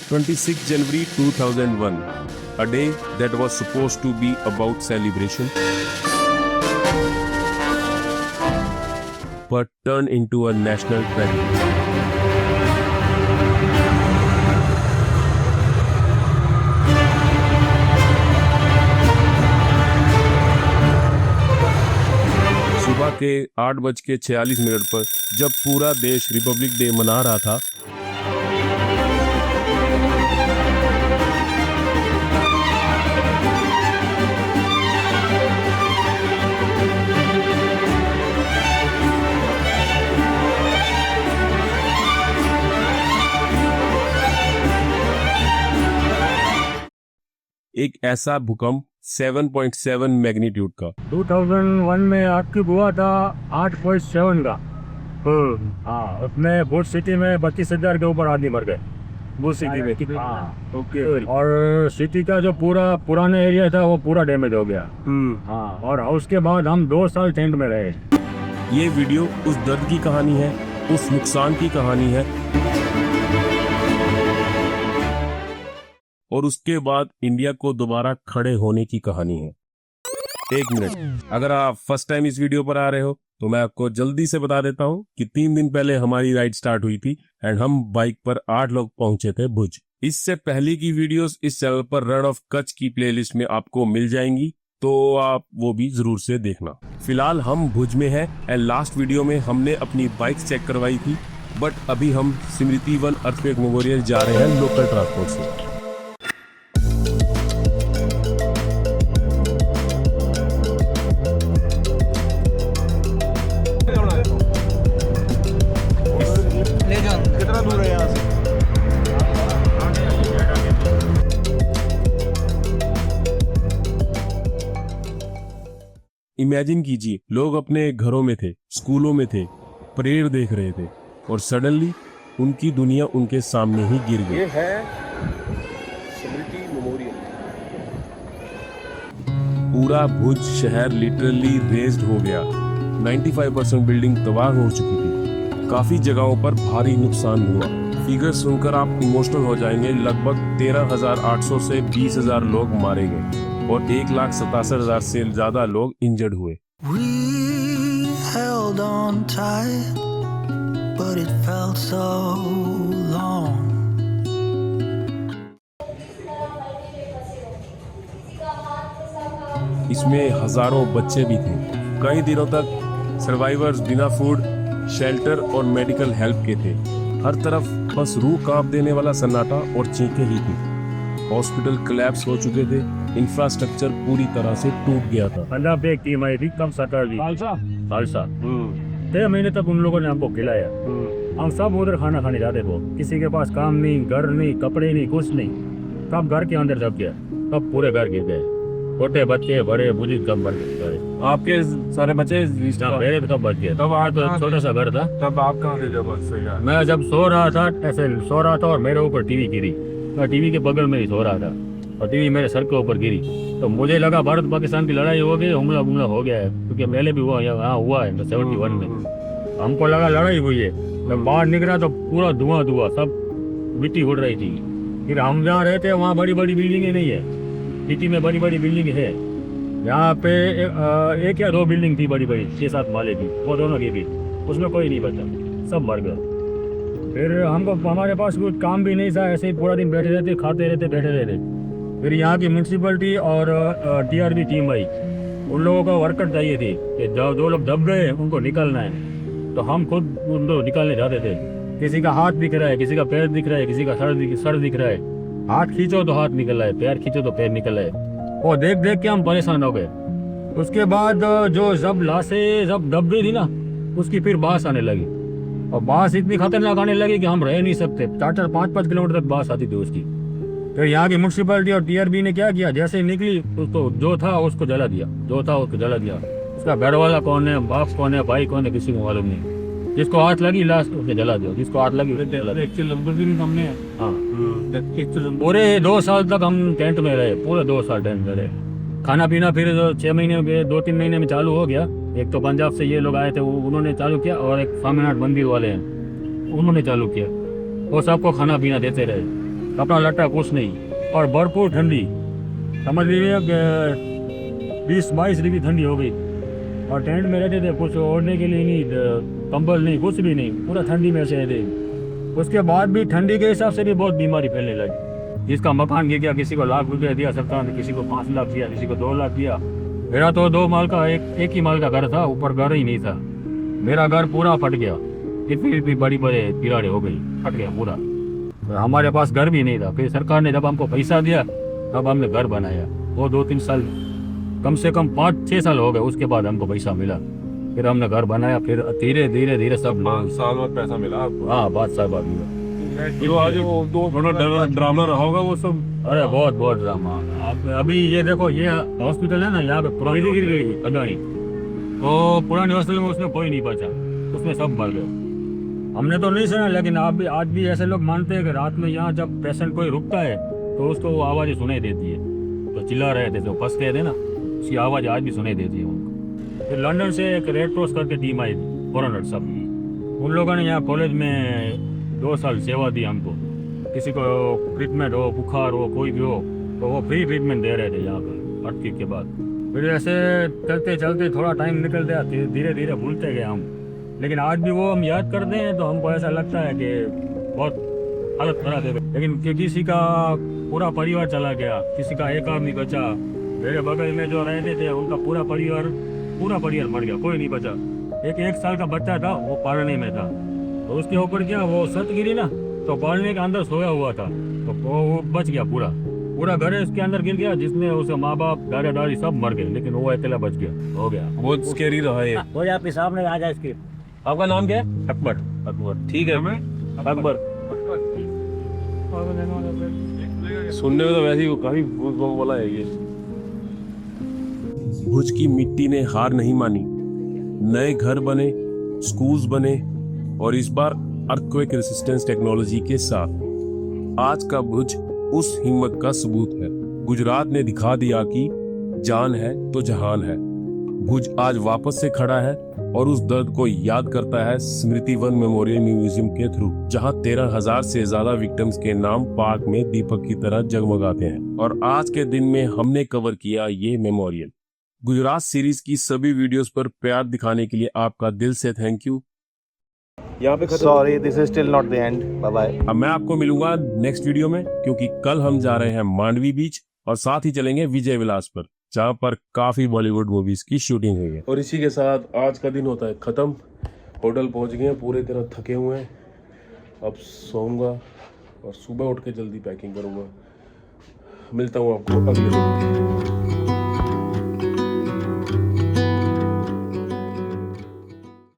26 January 2001, a day that was supposed to be about celebration, but turned into a national tragedy. सुबह के 8:46 पर जब पूरा देश रिपब्लिक डे मना रहा था, एक ऐसा भूकंप 7.7 मैग्नीट्यूड का 2001 में आपकी हुआ था 8.7 का। हाँ, उसमें भुज सिटी में 32,000 के ऊपर आदमी मर गए भुज सिटी में। हाँ, ओके। और सिटी का जो पूरा पुराना एरिया था वो पूरा डैमेज हो गया। हाँ, और उसके बाद हम 2 साल टेंट में रहे। ये वीडियो उस दर्द की कहानी है, उस नुकसान की कहानी है, और उसके बाद इंडिया को दोबारा खड़े होने की कहानी है। 1 मिनट, अगर आप फर्स्ट टाइम इस वीडियो पर आ रहे हो तो मैं आपको जल्दी से बता देता हूँ कि 3 दिन पहले हमारी राइड स्टार्ट हुई थी एंड हम बाइक पर 8 लोग पहुंचे थे भुज। इससे पहले की वीडियोस इस चैनल पर रन ऑफ कच्छ की प्लेलिस्ट में आपको मिल जाएंगी, तो आप वो भी जरूर से देखना। फिलहाल हम भुज में हैं एंड लास्ट वीडियो में हमने अपनी बाइक चेक करवाई थी, बट अभी हम स्मृति वन अर्थक्वेक मेमोरियल जा रहे हैं लोकल ट्रांसपोर्ट से। कितना दूर है यहाँ से? इमेजिन कीजिए, लोग अपने घरों में थे, स्कूलों में थे, परेड देख रहे थे और सडनली उनकी दुनिया उनके सामने ही गिर गई। ये है स्मृति मेमोरियल। पूरा भुज शहर लिटरली रेज्ड हो गया। 95% बिल्डिंग तबाह हो चुकी थी। काफी जगहों पर भारी नुकसान हुआ। फिगर सुनकर आप इमोशनल हो जाएंगे। लगभग 13,800 से 20,000 लोग मारे गए और 1,67,000 से ज्यादा लोग इंजर्ड हुए। We held on tight, but it felt so long. इसमें हजारों बच्चे भी थे। कई दिनों तक सर्वाइवर्स बिना फूड, शेल्टर और मेडिकल हेल्प के थे। हर तरफ बस रूह कांप देने वाला सन्नाटा और चीखें ही थी। हॉस्पिटल कोलैप्स हो चुके थे, इंफ्रास्ट्रक्चर पूरी तरह से टूट गया था। पंजाब पे एक टीम आई थी, कम सरकार खालसा 6 महीने तक उन लोगों ने हमको खिलाया। हम सब उधर खाना खाने जाते थे। किसी के पास काम नहीं, घर नहीं, कपड़े नहीं, कुछ नहीं। सब घर के अंदर दब गया, सब पूरे घर गिर गए। छोटे बच्चे, बड़े बुजुर्ग सब मर गए। आपके सारे बच्चे मेरे सब बच गए। तब आज छोटा सा घर था। तब आप कहाँ थे जब? मैं जब सो रहा था, ऐसे सो रहा था और मेरे ऊपर टीवी गिरी। मैं टीवी के बगल में ही सो रहा था और टीवी मेरे सर के ऊपर गिरी। तो मुझे लगा भारत पाकिस्तान की लड़ाई हो गई, हमला हो गया है, क्योंकि पहले भी हुआ है 71 में। हमको लगा लड़ाई हुई है। जब बाहर निकला तो पूरा धुआं सब मिट्टी उड़ रही थी। फिर हम जहाँ रहते हैं वहाँ बड़ी बड़ी बिल्डिंगें नहीं है। सिटी में बड़ी बड़ी बिल्डिंग है। यहाँ पे 1 या 2 बिल्डिंग थी बड़ी बड़ी, 6-7 माले की, वो दोनों की भी, उसमें कोई नहीं बचा, सब मर गए। फिर हमारे पास कोई काम भी नहीं था, ऐसे ही पूरा दिन बैठे रहते, खाते रहते, बैठे रहते। फिर यहाँ की म्यूनसिपलिटी और TRB टीम आई। उन लोगों को वर्कर चाहिए थी कि जो लोग दब गए उनको निकलना है। तो हम खुद उनको निकालने जाते थे। किसी का हाथ दिख रहा है, किसी का पैर दिख रहा है, किसी का सर दिख रहा है। हाथ खींचो तो हाथ निकल रहा है, पैर खींचो तो पैर निकल रहा है। वो देख देख के हम परेशान हो गए। उसके बाद जो जब लाशें जब दब गई थी ना, उसकी फिर बास आने लगी। और बास इतनी खतरनाक आने लगी कि हम रह नहीं सकते। 4-5 किलोमीटर तक बास आती थी उसकी। फिर यहाँ की म्यूनसिपलिटी और TRB ने क्या किया, जैसे निकली उसको जो था उसको जला दिया। उसका घर वाला कौन है, बाप कौन है, भाई कौन है, किसी को मालूम नहीं। जिसको हाथ लगी लास्ट उसने जला दिया, जिसको हाथ लगी हमने। हाँ, पूरे 2 साल तक हम टेंट में रहे, पूरे 2 साल टेंट में रहे। खाना पीना फिर 6 महीने में, 2-3 महीने में चालू हो गया। एक तो पंजाब से ये लोग आए थे, उन्होंने चालू किया, और एक स्वामीनाथ मंदिर वाले हैं, उन्होंने चालू किया। वो सबको खाना पीना देते रहे। कपड़ा लट्टा कुछ नहीं, और भरपूर ठंडी, समझ लीजिए कि 20-22 डिग्री ठंडी हो गई। और टेंट में रहते थे, कुछ ओढ़ने के लिए नहीं, कंबल नहीं, कुछ भी नहीं, पूरा ठंडी में से थे। उसके बाद भी ठंडी के हिसाब से भी बहुत बीमारी फैलने लगी। जिसका मकान गिर गया, किसी को लाख रुपया दिया सरकार ने, किसी को 5 लाख दिया, किसी को 2 लाख दिया। मेरा तो 2 माल का एक ही माल का घर था, ऊपर घर ही नहीं था। मेरा घर पूरा फट गया, फिर भी बड़ी बड़े किराड़े हो गई, फट गया पूरा। हमारे पास घर भी नहीं था। फिर सरकार ने जब हमको पैसा दिया तब हमने घर बनाया। वो 2-3 साल, कम से कम 5-6 साल हो गए, उसके बाद हमको पैसा मिला। फिर हमने घर बनाया। फिर धीरे धीरे सब 5 साल बाद पैसा मिला आपको? हाँ, 5 साल बाद मिला। जो आज वो दो थोड़ा ड्रामा रहा होगा वो सब। अरे बहुत ड्रामा। आप अभी ये देखो, ये हॉस्पिटल है ना, यहाँ पे पुरानी गिर गई अदानी, तो पुरानी हॉस्पिटल में उसमें कोई नहीं बचा, उसमें सब मर गए। हमने तो नहीं सुना, लेकिन आज भी ऐसे लोग मानते हैं कि रात में यहाँ जब पेशेंट कोई रुकता है तो उसको वो आवाज़ सुनाई देती है। तो चिल्ला रहे थे, तो फंस गए थे ना, उसकी आवाज़ आज भी सुनाई देती है उनको। फिर लंदन से एक रेड क्रॉस करके टीम आई थी, फॉरेनर सब, उन लोगों ने यहाँ कॉलेज में 2 साल सेवा दी हमको। किसी को ट्रीटमेंट हो, बुखार हो, कोई भी हो, तो वो फ्री ट्रीटमेंट दे रहे थे यहाँ पर अर्थक्वेक के बाद। फिर ऐसे चलते चलते थोड़ा टाइम निकल गया, धीरे धीरे भूलते गए हम। लेकिन आज भी वो हम याद करते हैं तो हमको ऐसा लगता है कि बहुत हालत खराब है। लेकिन किसी का पूरा परिवार चला गया, किसी का एक आदमी बचा। मेरे बगल में जो रहते थे उनका पूरा परिवार मर गया, कोई नहीं बचा। एक साल का बच्चा था, वो पालने में था, तो उसके ऊपर क्या वो छत गिरी ना, तो पालने के अंदर सोया हुआ था, तो वो बच गया। पूरा घर है उसके अंदर गिर गया, जिसमें उसके माँ बाप दादा दादी सब मर गए, लेकिन वो अकेला बच गया, हो गया। बहुत स्कैरी रहा है। वो आपके सामने आ जाए इसके। आपका नाम क्या है? अकबर। ठीक है। मैं अकबर। सुनने में तो वैसे ही काफी बोला है ये। भुज की मिट्टी ने हार नहीं मानी, नए घर बने, स्कूल्स बने, और इस बार अर्थक्वेक रेजिस्टेंस टेक्नोलॉजी के साथ। आज का भुज उस हिम्मत का सबूत है। गुजरात ने दिखा दिया कि जान है तो जहान है। भुज आज वापस से खड़ा है और उस दर्द को याद करता है स्मृति वन मेमोरियल म्यूजियम के थ्रू, जहां 13,000 से ज्यादा विक्टिम्स के नाम पार्क में दीपक की तरह जगमगाते हैं। और आज के दिन में हमने कवर किया ये मेमोरियल। गुजरात सीरीज की सभी वीडियोस पर प्यार दिखाने के लिए आपका दिल से थैंक यू। यहाँ पे Sorry, this is still not the end. Bye bye. अब मैं आपको मिलूंगा नेक्स्ट वीडियो में, क्योंकि कल हम जा रहे हैं मांडवी बीच और साथ ही चलेंगे विजय विलास पर, जहाँ पर काफी बॉलीवुड मूवीज की शूटिंग हुई है। और इसी के साथ आज का दिन होता है खत्म। होटल पहुंच गए हैं, पूरे तरह थके हुए हैं। अब सोऊंगा और सुबह उठ के जल्दी पैकिंग करूंगा। मिलता हूँ आपको अगले दिन।